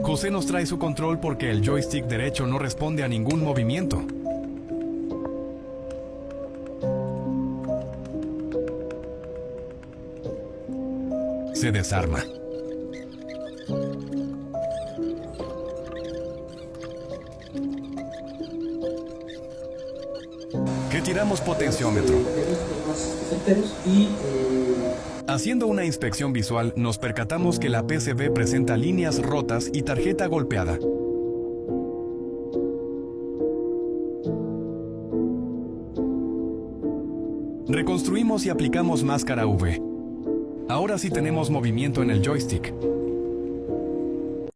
José nos trae su control porque el joystick derecho no responde a ningún movimiento. Se desarma. Retiramos potenciómetro. Haciendo una inspección visual, nos percatamos que la PCB presenta líneas rotas y tarjeta golpeada. Reconstruimos y aplicamos máscara UV. Ahora sí tenemos movimiento en el joystick.